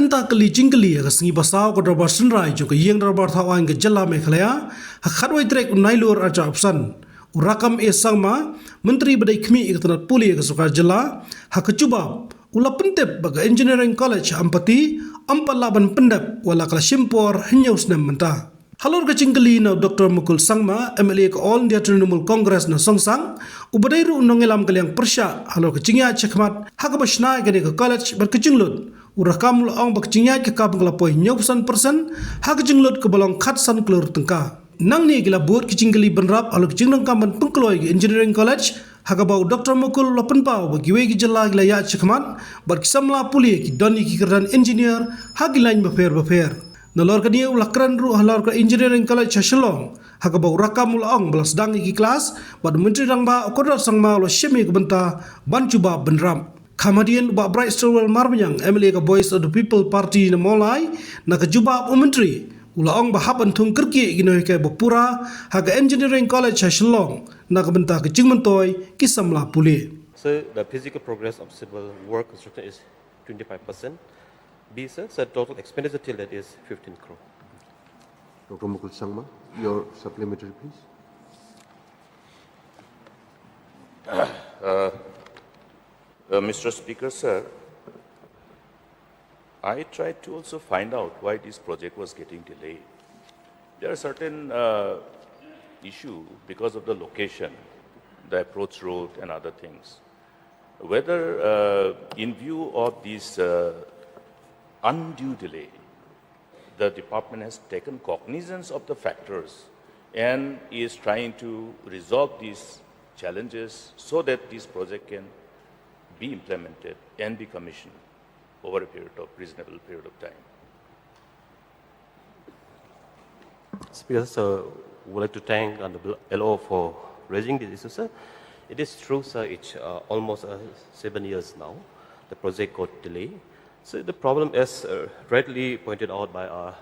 Benta kali jingkali aga sengi basau ko darbar sunrai jo ke yeng darbar thawan ke jalla Meghalaya hakhatwai trek unailur arja opsan urakam esangma menteri badai khmi iktanat puli ke sukar jalla hakacuba ula pentep baga engineering college Ampati ampalaban pendap wala kala simpor hinyau Snem menta halor ke jingkali na Dr. Mukul Sangma MLA ke All India Trinamool Congress na songsang ubadairu nongelam kaliang persya halor ke jingya chekmat hakabashna ke college berkejinglut urakam laong bakcinya ke kab ngelapoi 90% hak jenglot ke balong khat san klur tengka nang ni gila buat kicinggali benrap alok jingrang kaman pengkloi ke engineering college hakabau Dr. Mukul lapenpau bagi wegi jela gila ya chekmat berkisamla puli ki doni ki kerdan engineer hagilain befer nalor ke dia ulakran ru halor ke engineering college Shillong hakabau rakam laong belas dang ki kelas bad menteri rangba kodar sangma lo shemi ke benta bancuba benram Kemudian Pak Bright Stilwell Marbanyang MLA ke Voice of the People Party na Molai na kejubah Menteri ulaong bahap antung kerki ginoy ke Pura haga Engineering College Shillong na kebenta ke Jingmentoi kisamla puli. So the physical progress of civil work construction is 25%. B sir, so total expenditure till that is 15 crore. Dr. Mukul Sangma, your supplementary please. Mr. Speaker, sir, I tried to also find out why this project was getting delayed. There are certain issues because of the location, the approach road and other things. Whether in view of this undue delay, the department has taken cognizance of the factors and is trying to resolve these challenges so that this project can be implemented and be commissioned over a reasonable period of time. Speaker, sir, would like to thank the LO for raising this issue, sir. It is true, sir, it's almost 7 years now. The project got delayed. So the problem, as rightly pointed out by our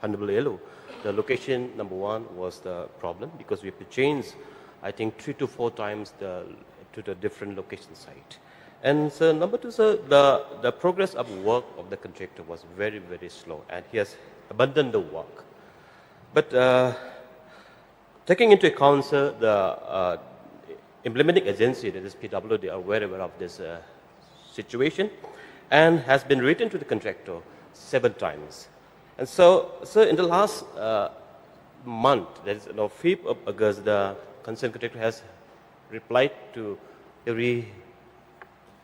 Honorable LO, the location, number one, was the problem because we have to change, I think, 3 to 4 times to the different location site. And so number two, sir, the progress of work of the contractor was very, very slow and he has abandoned the work. But taking into account, sir, the implementing agency, that is PW, they are very aware of this situation and has been written to the contractor 7 times. And so, sir, in the last month, that is 5th of August, the concerned contractor has replied to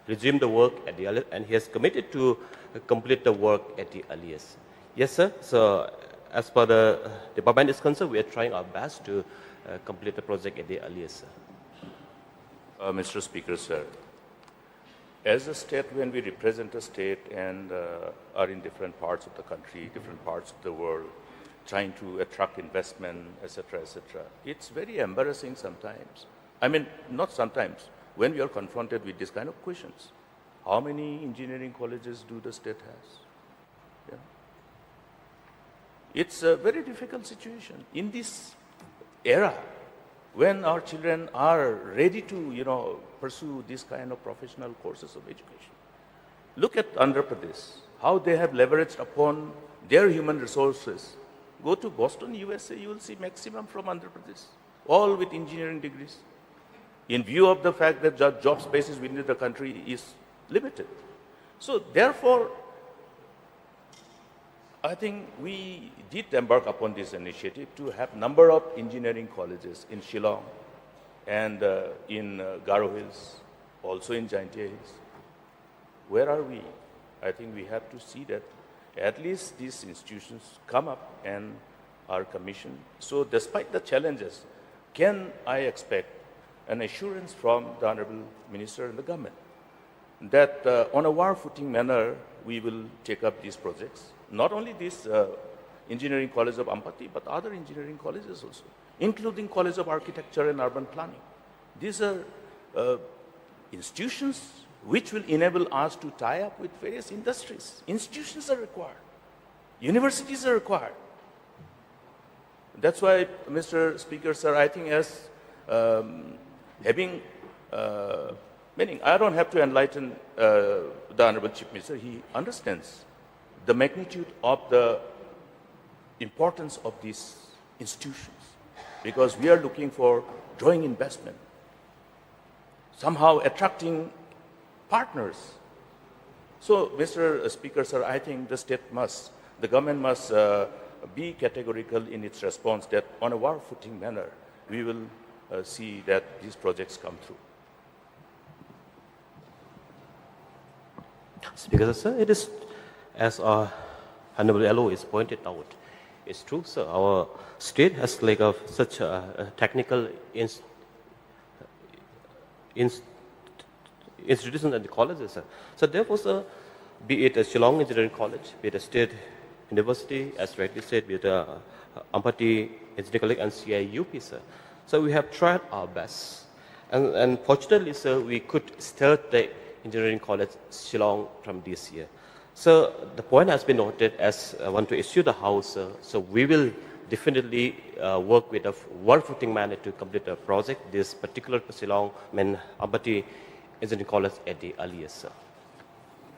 resume the work at the earliest, and he has committed to complete the work at the earliest. Yes, sir. So, as per the department is concerned, we are trying our best to complete the project at the earliest, sir. Mr. Speaker, sir, as a state, when we represent a state and are in different parts of the country, different parts of the world, trying to attract investment, etc., it's very embarrassing sometimes. I mean, not sometimes. When we are confronted with this kind of questions, how many engineering colleges do the state has? Yeah. It's a very difficult situation in this era when our children are ready to, pursue this kind of professional courses of education. Look at Andhra Pradesh, how they have leveraged upon their human resources. Go to Boston, USA, you will see maximum from Andhra Pradesh, all with engineering degrees, in view of the fact that job spaces within the country is limited. So therefore, I think we did embark upon this initiative to have number of engineering colleges in Shillong and in Garo Hills, also in Jaintia Hills. Where are we? I think we have to see that at least these institutions come up and are commissioned. So despite the challenges, can I expect an assurance from the Honorable Minister and the government that on a war footing manner, we will take up these projects. Not only this Engineering College of Ampati, but other engineering colleges also, including College of Architecture and Urban Planning. These are institutions which will enable us to tie up with various industries. Institutions are required. Universities are required. That's why, Mr. Speaker, sir, I think as having, meaning I don't have to enlighten the Honorable Chief Minister, he understands the magnitude of the importance of these institutions, because we are looking for drawing investment, somehow attracting partners. So, Mr. Speaker, sir, I think the government must be categorical in its response that on a war footing manner, we will see that these projects come through. Speaker, sir, it is, as our Honorable LO is pointed out, it's true, sir. Our state has like such a technical institutions and colleges, sir. So therefore, sir, be it a Shillong Engineering College, be it a state university, as rightly said, be it a Ampati Engineering College and CIUP, sir. So we have tried our best. And fortunately, sir, we could start the engineering college Shillong from this year. So the point has been noted as I want to issue the house, so we will definitely work with a war-footing manner to complete the project, this particular Shillong Ampati Engineering College at the earliest, sir.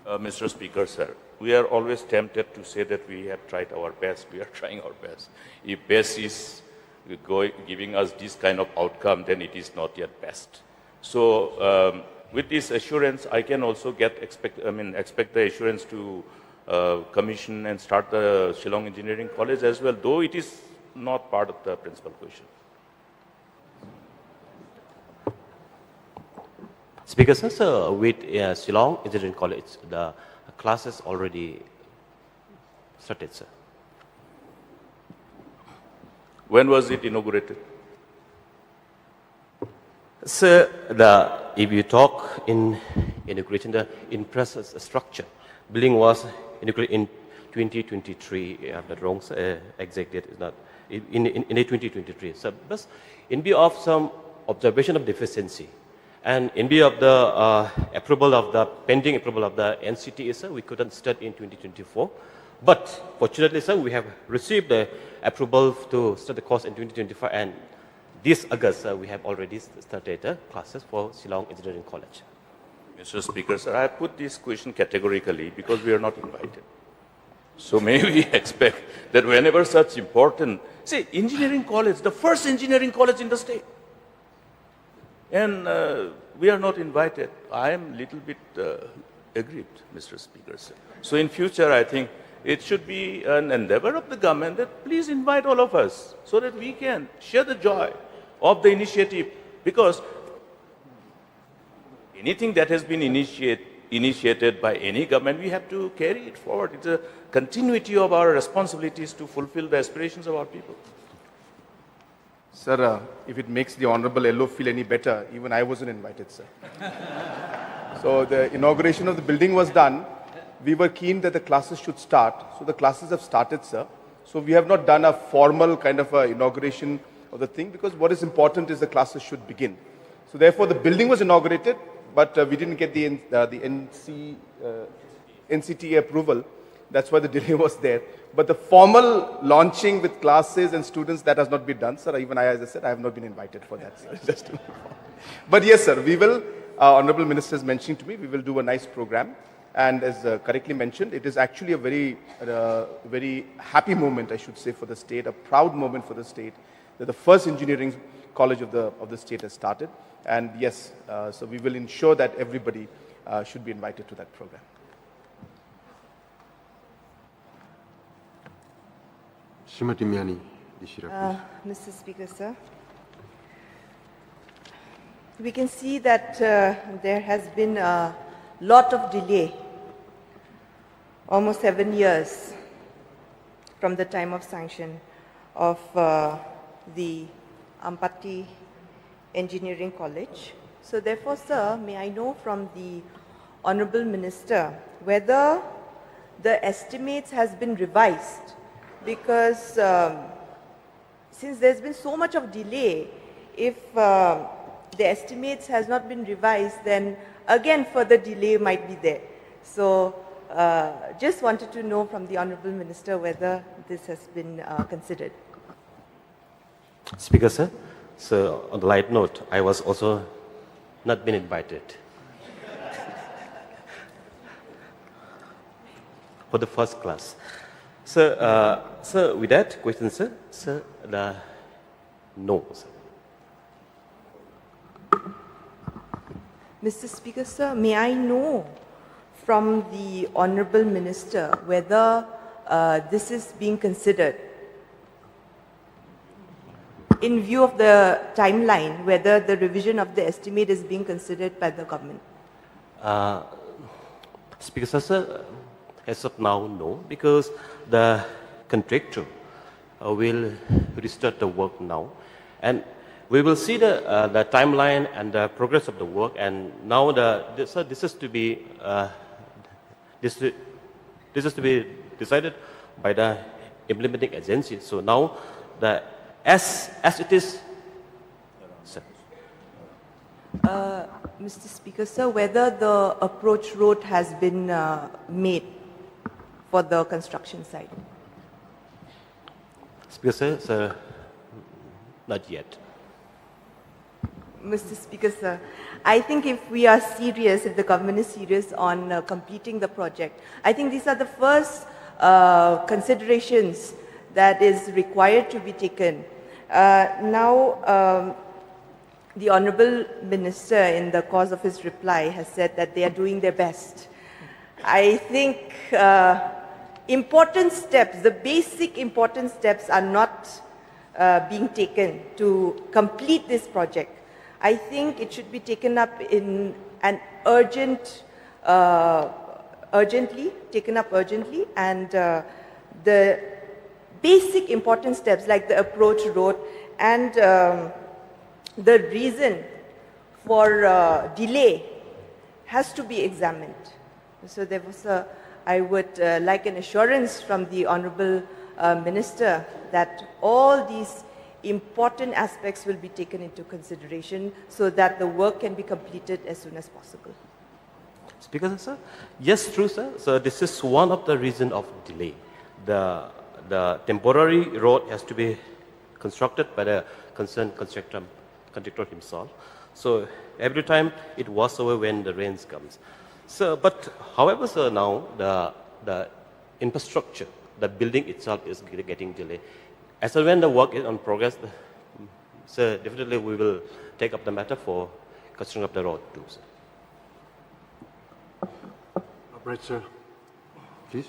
Mr. Speaker, sir, we are always tempted to say that we have tried our best. We are trying our best. If best is giving us this kind of outcome, then it is not yet best. So, with this assurance, I can also expect the assurance to commission and start the Shillong Engineering College as well, though it is not part of the principal question. Speaker, sir, with Shillong Engineering College, the classes already started, sir. When was it inaugurated? Sir, if you talk in inauguration, the infrastructure building was inaugurated in 2023. If I'm not wrong, sir, exact date is not in 2023. So, but in view of some observation of deficiency, and in view of the pending approval of the NCT, sir, we couldn't start in 2024. But fortunately, sir, we have received the approval to start the course in 2025, and this August, we have already started the classes for Shillong Engineering College. Mr. Speaker, sir, I put this question categorically because we are not invited. So may we expect that whenever such important, say, engineering college, the first engineering college in the state, and we are not invited. I am a little bit aggrieved, Mr. Speaker, sir. So in future, I think it should be an endeavor of the government that please invite all of us so that we can share the joy of the initiative, because anything that has been initiated by any government, we have to carry it forward. It's a continuity of our responsibilities to fulfill the aspirations of our people. Sir, if it makes the Honorable LO feel any better, even I wasn't invited, sir. So the inauguration of the building was done. We were keen that the classes should start. So the classes have started, sir. So we have not done a formal kind of inauguration of the thing, because what is important is the classes should begin. So therefore the building was inaugurated, but we didn't get the NCTA approval. That's why the delay was there. But the formal launching with classes and students, that has not been done, sir. Even I, as I said, I have not been invited for that, sir. Just to but yes, sir, we will, Honorable Minister is mentioning to me, we will do a nice program. And as correctly mentioned, it is actually a very happy moment, I should say, for the state, a proud moment for the state, that the first engineering college of the state has started. And yes, so we will ensure that everybody should be invited to that program. Srimati Miani Dishira, please. Mr. Speaker, sir, we can see that there has been a lot of delay, almost 7 years from the time of sanction of the Ampati Engineering College. So therefore, sir, may I know from the Honorable Minister whether the estimates has been revised, because since there's been so much of delay, if the estimates has not been revised, then again further delay might be there. So just wanted to know from the Honorable Minister whether this has been considered. Speaker, sir, so on the light note, I was also not been invited. for the first class. Sir, sir, with that question, sir, the no, sir. Mr. Speaker, sir, may I know from the Honourable Minister whether this is being considered in view of the timeline, whether the revision of the estimate is being considered by the government? Speaker, sir, as of now, no, because the contractor will restart the work now, and we will see the timeline and the progress of the work. And now, this is to be this is to be decided by the implementing agency. So now, as it is, sir. Mr. Speaker, sir, whether the approach road has been made for the construction site? Speaker, sir, not yet. Mr. Speaker, sir, I think if we are serious, if the government is serious on completing the project, I think these are the first considerations that is required to be taken. Now, the Honourable Minister, in the course of his reply, has said that they are doing their best. I think important steps, the basic important steps are not being taken to complete this project. I think it should be taken up in an urgently, and the basic important steps like the approach road and the reason for delay has to be examined. So there was I would like an assurance from the Honourable Minister that all these important aspects will be taken into consideration so that the work can be completed as soon as possible. Speaker, sir? Yes, true, sir. So this is one of the reasons of delay. The temporary road has to be constructed by the concerned contractor himself. So every time it was over when the rains comes. So, but however, sir, now the infrastructure, the building itself is getting delayed. As when the work is on progress, sir, definitely we will take up the matter for construction of the road too, sir. Upright, sir. Please.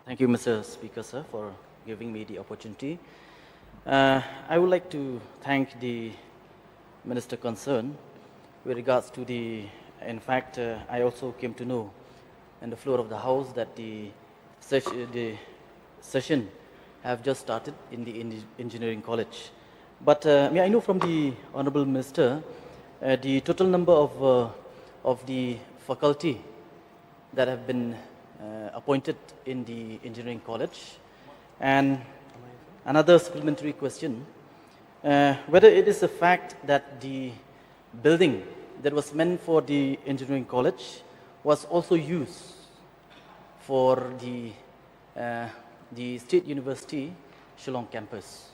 Thank you, Mr. Speaker, sir, for giving me the opportunity. I would like to thank the Minister concerned with regards to the, in fact, I also came to know in the floor of the House that the session have just started in the engineering college. But may I know from the Honourable Minister the total number of the faculty that have been appointed in the engineering college? And another supplementary question, whether it is a fact that the building that was meant for the engineering college was also used for the State University Shillong campus.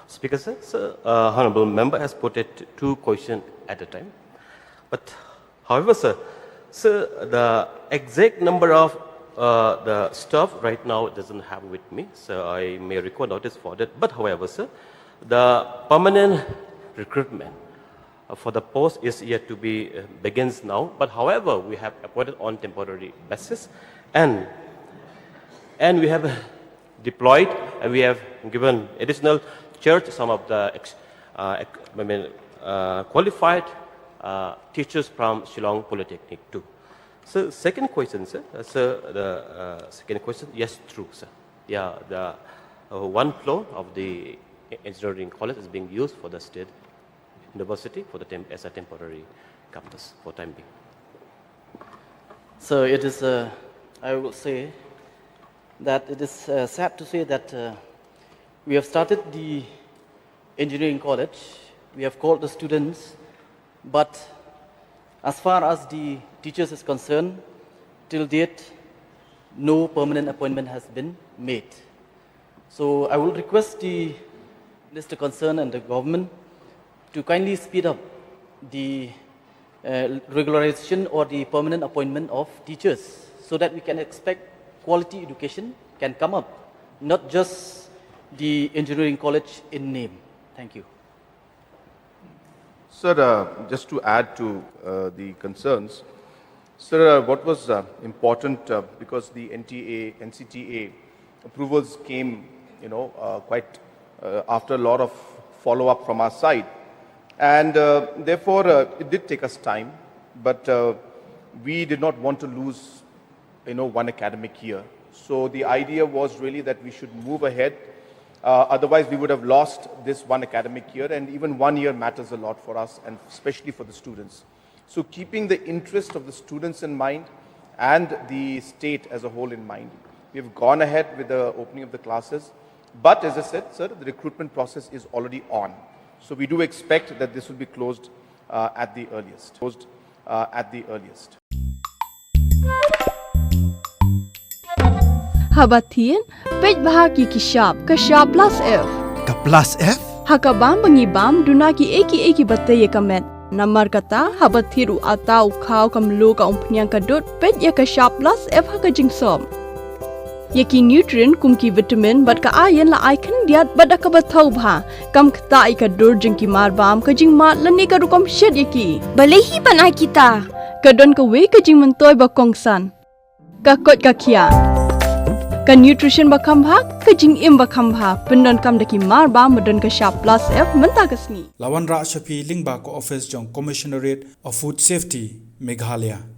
Speaker, sir, Honourable Member has put it two questions at a time. But however, sir, the exact number of the staff right now doesn't have with me, so I may require notice for that. But however, sir, the permanent recruitment for the post is yet to be begins now. But however, we have appointed on temporary basis, and we have deployed and we have given additional church some of the qualified teachers from Shillong Polytechnic too. So second question, sir. The second question, yes, true, sir. Yeah, the one floor of the engineering college is being used for the state university for as a temporary campus for time being. So it is, I will say that it is sad to say that we have started the engineering college, we have called the students, but as far as the teachers is concerned, till date, no permanent appointment has been made. So I will request the Minister concerned and the government to kindly speed up the regularization or the permanent appointment of teachers, so that we can expect quality education can come up, not just the engineering college in name. Thank you. Sir, just to add to the concerns, sir, what was important because the NCTA approvals came, quite after a lot of follow-up from our side, and therefore it did take us time, but we did not want to lose, one academic year. So the idea was really that we should move ahead. Otherwise, we would have lost this one academic year, and even 1 year matters a lot for us, and especially for the students. So keeping the interest of the students in mind and the state as a whole in mind, we have gone ahead with the opening of the classes. But as I said, sir, the recruitment process is already on. So we do expect that this will be closed at the earliest. Habatin, pej bahagi kishab plus F. Ka plus F? Hakabam bangibam dunaki eki batay kamet. Namar kata habathiru atau kau kamlu ka umpnyang kadut pej ya kishab plus F haka jingsom. Yaki nutrient kumki vitamin bat ka ayan la icon diat bat ka bathau bha kam kta ka dur jingki marbam ka jing mat lani ka rukom shed yaki. Balehi banai kita. Kadon ka we ka jing mentoy ba kongsan. Ka kot ka kia. Ka nutrition bakam bha ka jing im bakam bha pendon kam daki mar ba modon ka sharp plus F menta kasni Lawan Ra Shafi Lingba ko office jong Commissionerate of Food Safety Meghalaya.